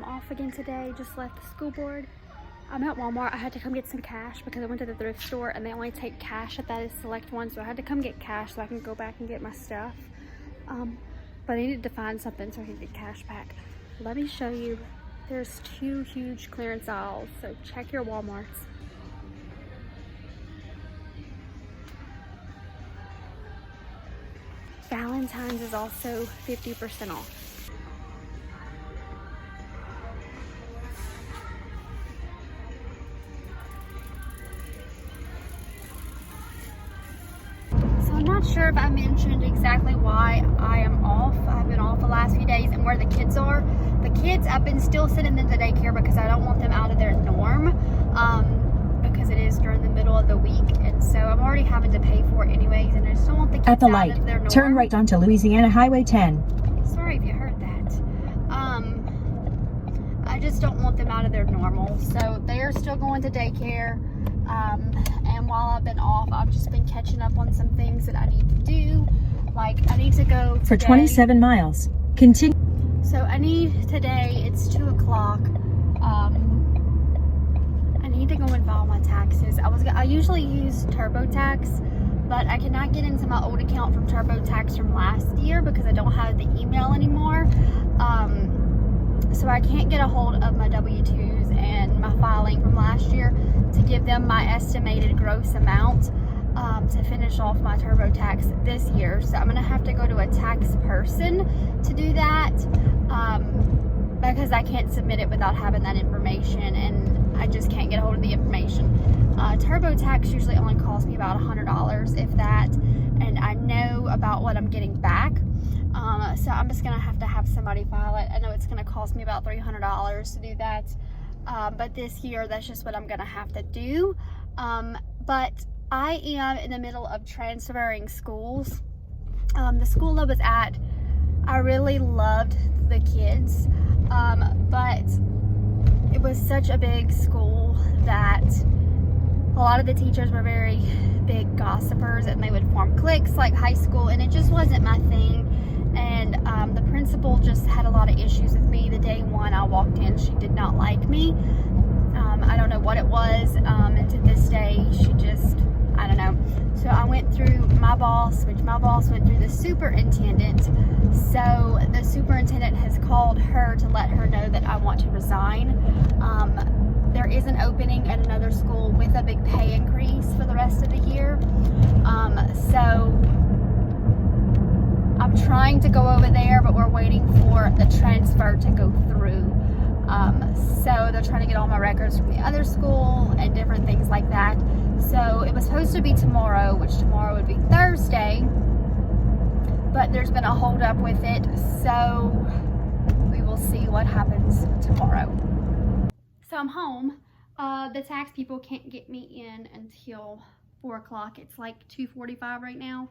I'm off again today. Just left the school board. I'm at Walmart. I had to come get some cash because I went to the thrift store and they only take cash at that select one. So I had to come get cash so I can go back and get my stuff. But I needed to find something so I could get cash back. Let me show you. There's 2 huge clearance aisles. So check your Walmarts. Valentine's is also 50% off. So I'm not sure if I mentioned exactly why I am off. I've been off the last few days and where the kids are. The kids, I've been still sending them to daycare because I don't want them out of their norm. Because it is during the middle of the week, and so I'm already having to pay for it anyways, and I just don't want the kids at the out light, of their norm. turn right onto Louisiana Highway 10. Sorry if you heard that. I just don't want them out of their normal, so they are still going to daycare. And while I've been off, I've just been catching up on some things that I need to do. Like I need to go today. For 27 miles, continue. So I need today. It's 2 o'clock. I need to go and file my taxes. I usually use TurboTax, but I cannot get into my old account from TurboTax from last year because I don't have the email anymore. So I can't get a hold of my W-2s and my filing from last year to give them my estimated gross amount to finish off my TurboTax this year. So I'm gonna have to go to a tax person to do that because I can't submit it without having that information, and I just can't get a hold of the information. TurboTax usually only costs me about $100, if that, and I know about what I'm getting back. So I'm just gonna have to have somebody file it. I know it's gonna cost me about $300 to do that, but this year that's just what I'm gonna have to do. But I am in the middle of transferring schools. The school I was at, I really loved the kids, but it was such a big school that a lot of the teachers were very big gossipers, and they would form cliques like high school, and it just wasn't my thing. And the principal just had a lot of issues with me. The day one I walked in, she did not like me. I don't know what it was, and to this day she just, I don't know. So I went through my boss, which my boss went through the superintendent. So the superintendent has called her to let her know that I want to resign. There is an opening at another school with a big pay increase for the rest of the year. So I'm trying to go over there, but we're waiting for the transfer to go through. So they're trying to get all my records from the other school and different things like that. So it was supposed to be tomorrow, which tomorrow would be Thursday, but there's been a hold up with it. So we will see what happens tomorrow. So I'm home. The tax people can't get me in until 4 o'clock. It's like 2:45 right now.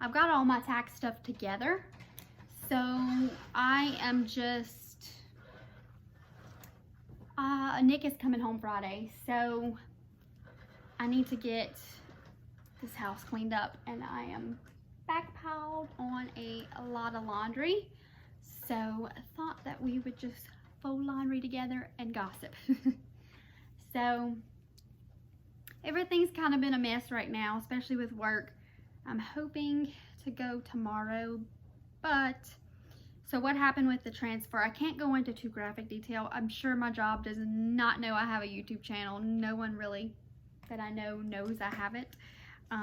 I've got all my tax stuff together. So I am just, Nick is coming home Friday. So I need to get this house cleaned up, and I am backpiled on a lot of laundry. So I thought that we would just fold laundry together and gossip. So everything's kind of been a mess right now, especially with work. I'm hoping to go tomorrow, but so what happened with the transfer, I can't go into too graphic detail. I'm sure my job does not know I have a YouTube channel. No one really that I know knows I have it.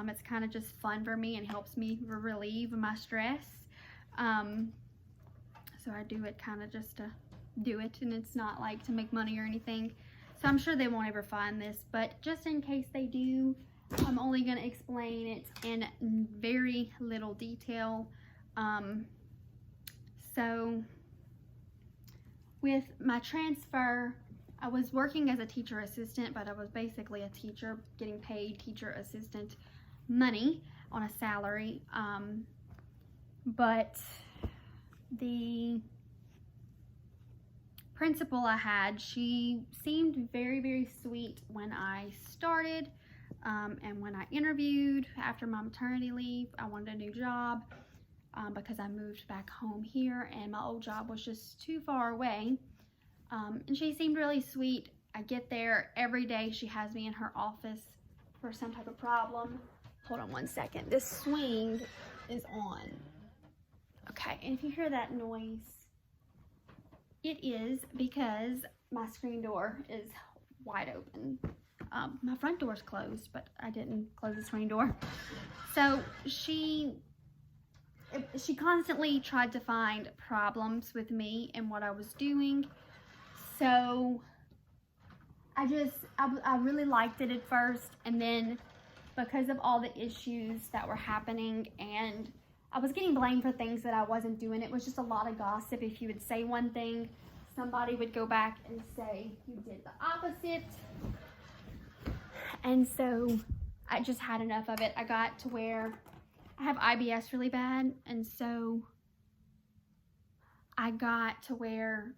It's kind of just fun for me and helps me relieve my stress. So I do it kind of just to do it, and it's not like to make money or anything. So I'm sure they won't ever find this, but just in case they do, I'm only going to explain it in very little detail. So with my transfer, I was working as a teacher assistant, but I was basically a teacher getting paid teacher assistant money on a salary. But the principal I had, she seemed very, very sweet when I started. And when I interviewed after my maternity leave, I wanted a new job because I moved back home here and my old job was just too far away. And she seemed really sweet. I get there every day. She has me in her office for some type of problem. Hold on one second. This swing is on. Okay, and if you hear that noise, it is because my screen door is wide open. My front door is closed, but I didn't close the screen door. So she constantly tried to find problems with me and what I was doing. So I really liked it at first, and then because of all the issues that were happening, and I was getting blamed for things that I wasn't doing. It was just a lot of gossip. If you would say one thing, somebody would go back and say you did the opposite. And so I just had enough of it. I got to where I have IBS really bad, and so I got to where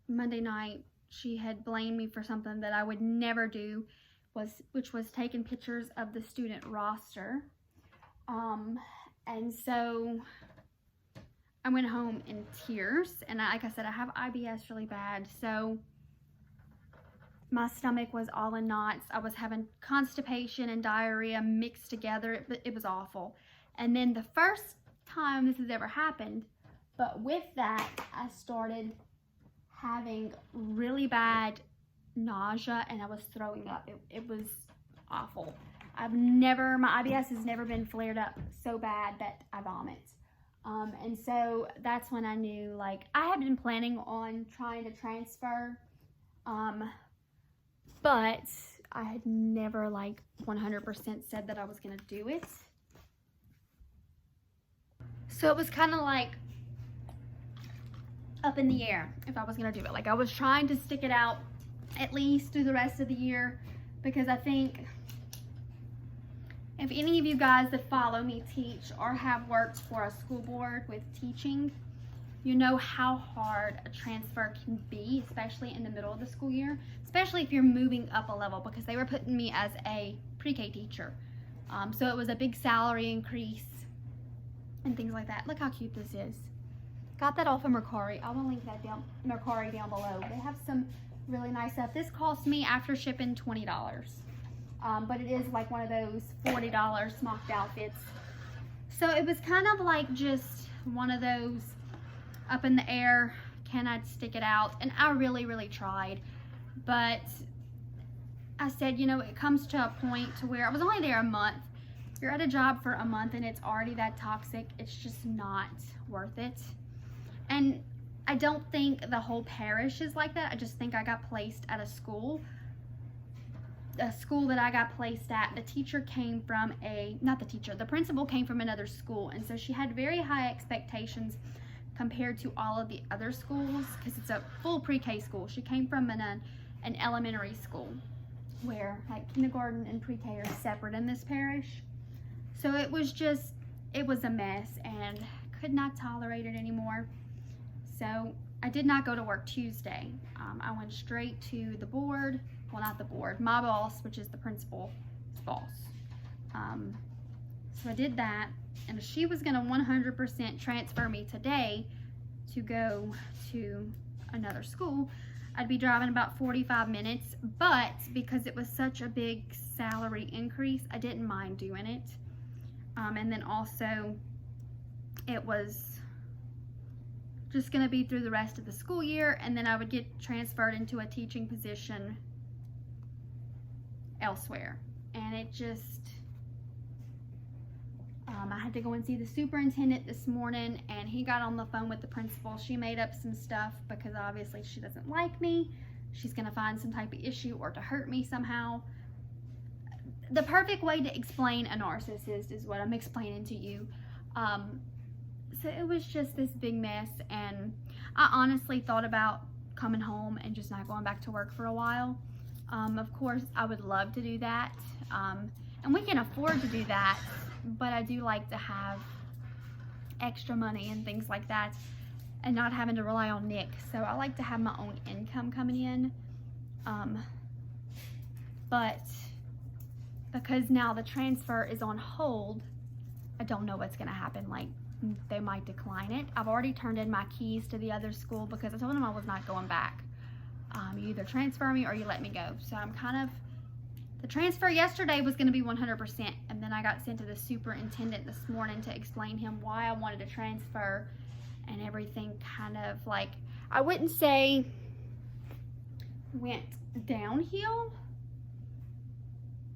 Monday night she had blamed me for something that I would never do, which was taking pictures of the student roster. And so I went home in tears, and like I said, I have IBS really bad, so my stomach was all in knots. I was having constipation and diarrhea mixed together. It was awful. And then the first time this has ever happened, but with that, I started having really bad nausea, and I was throwing up. It was awful. My IBS has never been flared up so bad that I vomit. And so that's when I knew, like, I had been planning on trying to transfer, but I had never, like, 100% said that I was going to do it. So it was kind of like up in the air if I was going to do it. Like, I was trying to stick it out at least through the rest of the year, because I think if any of you guys that follow me teach or have worked for a school board with teaching, you know how hard a transfer can be, especially in the middle of the school year, especially if you're moving up a level, because they were putting me as a pre-K teacher. So it was a big salary increase and things like that. Look how cute this is. Got that all from Mercari. I will link that Mercari down below. They have some really nice stuff. This cost me after shipping $20. But it is like one of those $40 smocked outfits. So it was kind of like just one of those up in the air, can I stick it out? And I really, really tried. But I said, you know, it comes to a point to where I was only there a month. You're at a job for a month and it's already that toxic. It's just not worth it. And I don't think the whole parish is like that. I just think I got placed at a school that I got placed at, the teacher came from the principal came from another school, and so she had very high expectations compared to all of the other schools, because it's a full pre-K school. She came from an elementary school where like kindergarten and pre-K are separate in this parish. So it was a mess, and could not tolerate it anymore. So I did not go to work Tuesday. I went straight to the board. Well, not the board, my boss, which is the principal's boss. So I did that, and she was gonna 100% transfer me today to go to another school. I'd be driving about 45 minutes, but because it was such a big salary increase, I didn't mind doing it. And then also, it was just gonna be through the rest of the school year, and then I would get transferred into a teaching position elsewhere. And it just, I had to go and see the superintendent this morning, and he got on the phone with the principal. She made up some stuff because obviously she doesn't like me. She's gonna find some type of issue or to hurt me somehow. The perfect way to explain a narcissist is what I'm explaining to you. So it was just this big mess, and I honestly thought about coming home and just not going back to work for a while. Of course, I would love to do that, and we can afford to do that, but I do like to have extra money and things like that and not having to rely on Nick. So I like to have my own income coming in, but because now the transfer is on hold, I don't know what's going to happen. Like, they might decline it. I've already turned in my keys to the other school because I told them I was not going back. You either transfer me or you let me go. So I'm kind of, the transfer yesterday was going to be 100%, and then I got sent to the superintendent this morning to explain him why I wanted to transfer, and everything kind of like, I wouldn't say went downhill,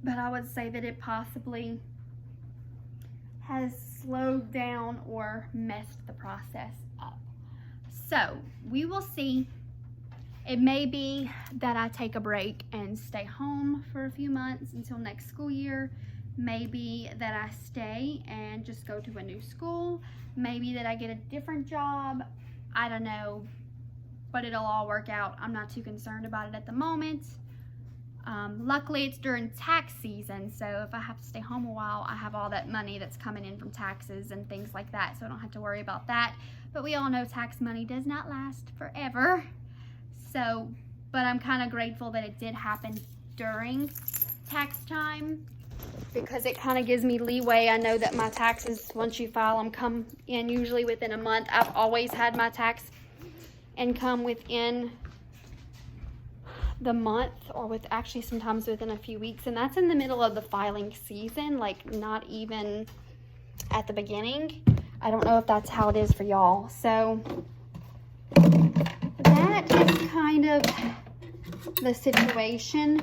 but I would say that it possibly has slowed down or messed the process up. So we will see. It may be that I take a break and stay home for a few months until next school year. Maybe that I stay and just go to a new school. Maybe that I get a different job. I don't know, but it'll all work out. I'm not too concerned about it at the moment. Luckily it's during tax season, so if I have to stay home a while, I have all that money that's coming in from taxes and things like that, so I don't have to worry about that. But we all know tax money does not last forever. So, but I'm kind of grateful that it did happen during tax time, because it kind of gives me leeway. I know that my taxes, once you file them, come in usually within a month. I've always had my tax income within the month, or with actually sometimes within a few weeks, and that's in the middle of the filing season, like not even at the beginning. I don't know if that's how it is for y'all. So that is kind of the situation,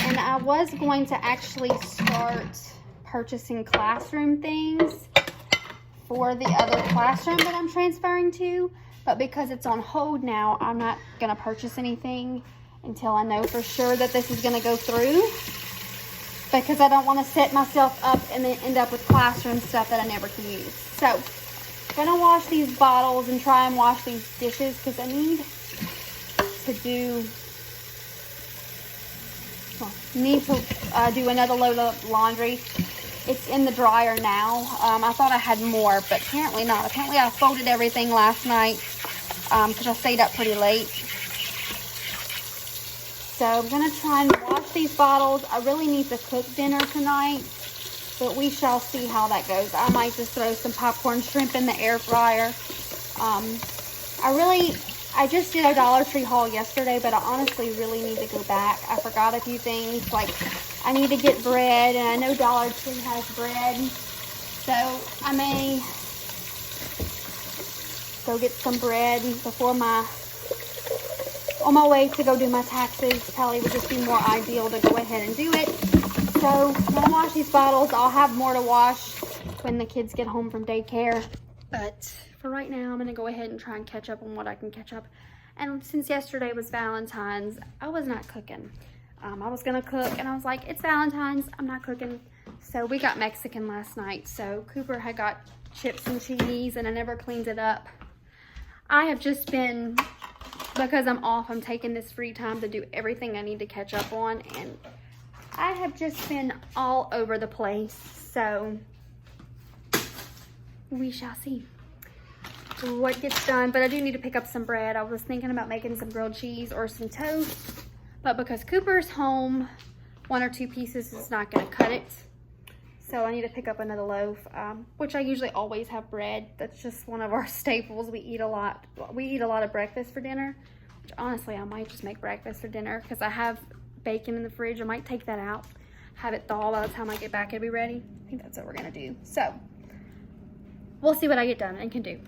and I was going to actually start purchasing classroom things for the other classroom that I'm transferring to, but because it's on hold now, I'm not going to purchase anything until I know for sure that this is going to go through, because I don't want to set myself up and then end up with classroom stuff that I never can use. So I'm going to wash these bottles and try and wash these dishes, because I need to do another load of laundry. It's in the dryer now. I thought I had more, but apparently not. Apparently I folded everything last night because I stayed up pretty late. So I'm going to try and wash these bottles. I really need to cook dinner tonight, but we shall see how that goes. I might just throw some popcorn shrimp in the air fryer. I just did a Dollar Tree haul yesterday, but I honestly really need to go back. I forgot a few things, like I need to get bread, and I know Dollar Tree has bread, so I may go get some bread before on my way to go do my taxes. Probably would just be more ideal to go ahead and do it. So I'm gonna wash these bottles. I'll have more to wash when the kids get home from daycare, but for right now, I'm gonna go ahead and try and catch up on what I can catch up. And since yesterday was Valentine's, I was not cooking. I was gonna cook, and I was like, it's Valentine's, I'm not cooking. So we got Mexican last night. So Cooper had got chips and cheese, and I never cleaned it up. I have just been, because I'm off, I'm taking this free time to do everything I need to catch up on, and I have just been all over the place. So we shall see what gets done, but I do need to pick up some bread. I was thinking about making some grilled cheese or some toast, but because Cooper's home, 1 or 2 pieces is not going to cut it. So I need to pick up another loaf, which I usually always have bread. That's just one of our staples. We eat a lot of breakfast for dinner, which honestly I might just make breakfast for dinner, because I have bacon in the fridge. I might take that out, have it thaw by the time I get back, it'll be ready. I think that's what we're going to do. So we'll see what I get done and can do.